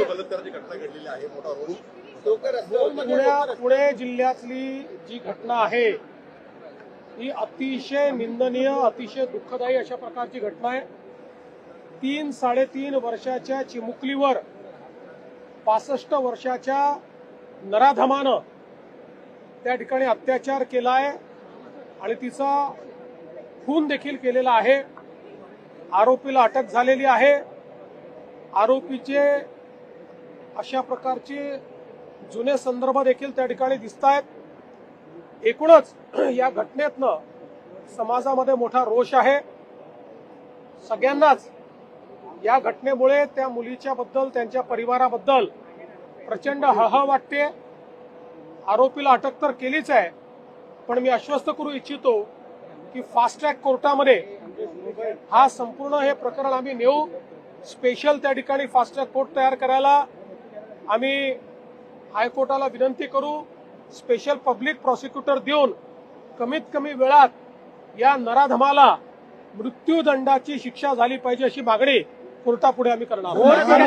बलात्काराची घटना घडलेली आहे, मोठा रोष पुणे जिल्ह्यातली जी घटना आहे ही अतिशय निंदनीय, अतिशय दुःखदायी अशा प्रकारची घटना आहे। 3-3.5 वर्षाच्या चिमुकलीवर 65 वर्षाच्या नराधमानं त्या ठिकाणी अत्याचार केलाय आणि तिचा खून देखील केलेला आहे। आरोपीला अटक झालेली आहे। आरोपीचे अशा प्रकारचे जुने संदर्भ देखील त्या ठिकाणी दिसतायत। एकूणच या घटनेतनं समाजामध्ये मोठा रोष आहे। सगळ्यांनाच या घटनेमुळे त्या मुलीच्या बद्दल, त्यांच्या परिवाराबद्दल प्रचंड हळहळ वाटते। आरोपीला अटक तर केलीच आहे, पण मी आश्वस्त करू इच्छितो की फास्ट ट्रॅक कोर्टामध्ये हा संपूर्ण हे प्रकरण आम्ही नेऊ। स्पेशल त्या ठिकाणी फास्ट ट्रॅक कोर्ट तयार करायला आम्ही हायकोर्टाला विनंती करू। स्पेशल पब्लिक प्रॉसिक्युटर देऊन कमीत कमी वेळात या नराधमाला मृत्यूदंडाची शिक्षा झाली पाहिजे अशी मागणी कोर्टापुढे आम्ही करणार आहोत।